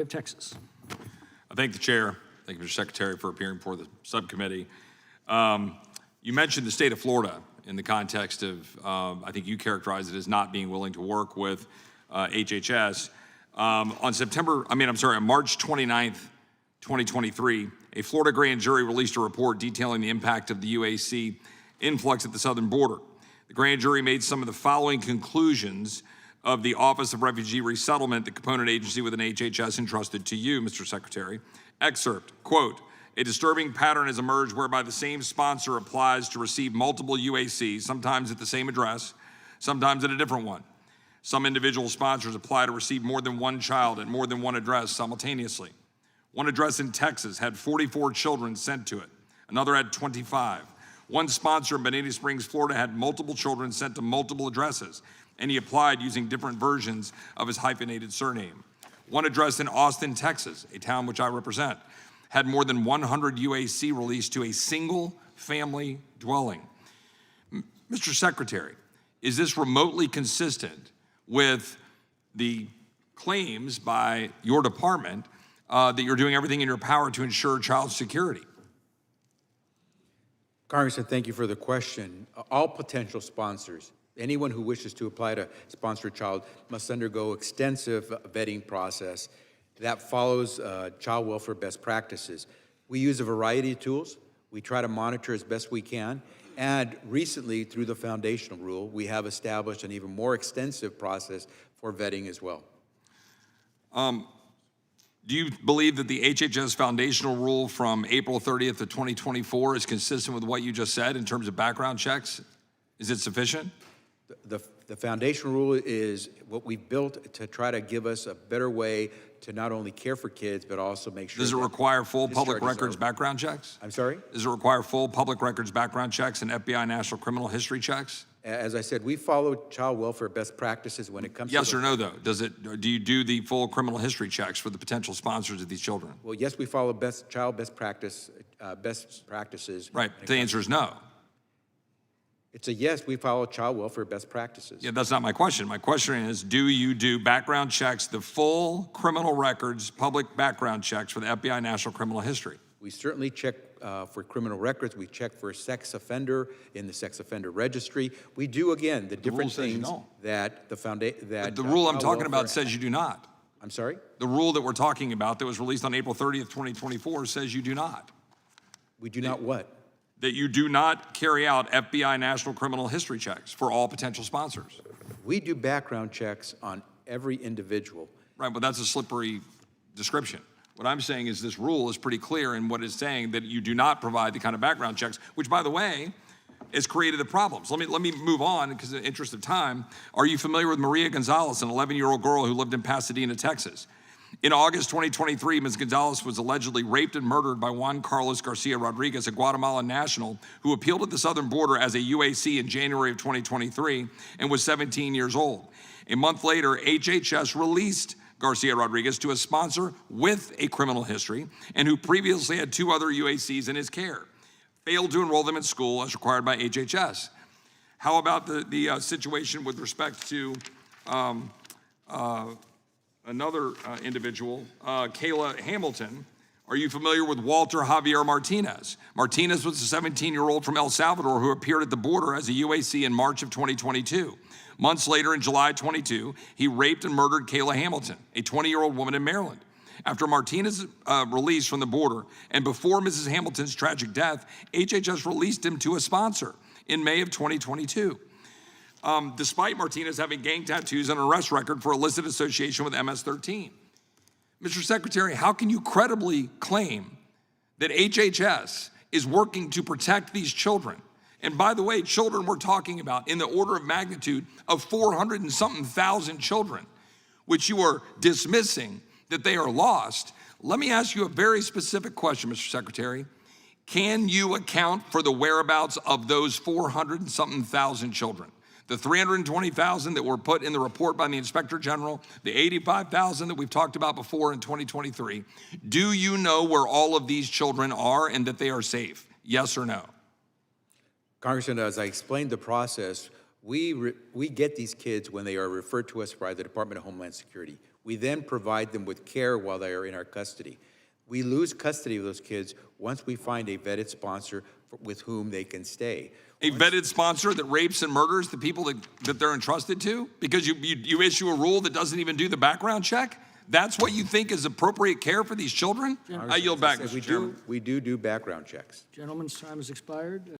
of Texas. I thank the chair. Thank you, Mr. Secretary, for appearing before the subcommittee. You mentioned the state of Florida in the context of, I think you characterized it as not being willing to work with HHS. On March 29th, 2023, a Florida grand jury released a report detailing the impact of the UAC influx at the southern border. The grand jury made some of the following conclusions of the Office of Refugee Resettlement, the component agency within HHS entrusted to you, Mr. Secretary. Excerpt, quote, "A disturbing pattern has emerged whereby the same sponsor applies to receive multiple UACs, sometimes at the same address, sometimes at a different one. Some individual sponsors apply to receive more than one child at more than one address simultaneously. One address in Texas had 44 children sent to it. Another had 25. One sponsor in Bonita Springs, Florida had multiple children sent to multiple addresses, and he applied using different versions of his hyphenated surname. One address in Austin, Texas, a town which I represent, had more than 100 UAC released to a single family dwelling." Mr. Secretary, is this remotely consistent with the claims by your department that you're doing everything in your power to ensure child security? Congressman, thank you for the question. All potential sponsors, anyone who wishes to apply to sponsor a child, must undergo extensive vetting process that follows child welfare best practices. We use a variety of tools. We try to monitor as best we can. And recently, through the foundational rule, we have established an even more extensive process for vetting as well. Do you believe that the HHS foundational rule from April 30th of 2024 is consistent with what you just said in terms of background checks? Is it sufficient? The foundational rule is what we've built to try to give us a better way to not only care for kids, but also make sure. Does it require full public records background checks? I'm sorry? Does it require full public records background checks and FBI national criminal history checks? As I said, we follow child welfare best practices when it comes to— Yes or no, though? Do you do the full criminal history checks for the potential sponsors of these children? Well, yes, we follow best practices. Right, the answer is no. It's a yes, we follow child welfare best practices. Yeah, that's not my question. My question is, do you do background checks, the full criminal records, public background checks for the FBI national criminal history? We certainly check for criminal records. We check for a sex offender in the sex offender registry. We do, again, the different things that the foundation— The rule I'm talking about says you do not. I'm sorry? The rule that we're talking about that was released on April 30th, 2024 says you do not. We do not what? That you do not carry out FBI national criminal history checks for all potential sponsors. We do background checks on every individual. Right, but that's a slippery description. What I'm saying is this rule is pretty clear in what it's saying, that you do not provide the kind of background checks, which, by the way, has created the problems. Let me move on because in the interest of time. Are you familiar with Maria Gonzalez, an 11-year-old girl who lived in Pasadena, Texas? In August 2023, Ms. Gonzalez was allegedly raped and murdered by Juan Carlos Garcia Rodriguez, a Guatemalan national who appealed at the southern border as a UAC in January of 2023 and was 17 years old. A month later, HHS released Garcia Rodriguez to a sponsor with a criminal history and who previously had 2 other UACs in his care, failed to enroll them in school as required by HHS. How about the situation with respect to another individual, Kayla Hamilton? Are you familiar with Walter Javier Martinez? Martinez was a 17-year-old from El Salvador who appeared at the border as a UAC in March of 2022. Months later, in July 22, he raped and murdered Kayla Hamilton, a 20-year-old woman in Maryland. After Martinez's release from the border and before Mrs. Hamilton's tragic death, HHS released him to a sponsor in May of 2022. Despite Martinez having gang tattoos and an arrest record for illicit association with MS-13. Mr. Secretary, how can you credibly claim that HHS is working to protect these children? And by the way, children we're talking about in the order of magnitude of 400 and something thousand children, which you are dismissing that they are lost. Let me ask you a very specific question, Mr. Secretary. Can you account for the whereabouts of those 400 and something thousand children? The 320,000 that were put in the report by the Inspector General, the 85,000 that we've talked about before in 2023. Do you know where all of these children are and that they are safe? Yes or no? Congressman, as I explained the process, we get these kids when they are referred to us by the Department of Homeland Security. We then provide them with care while they are in our custody. We lose custody of those kids once we find a vetted sponsor with whom they can stay. A vetted sponsor that rapes and murders the people that they're entrusted to? Because you issue a rule that doesn't even do the background check? That's what you think is appropriate care for these children? I yield back, Mr. Chairman. We do background checks. Gentleman's time has expired.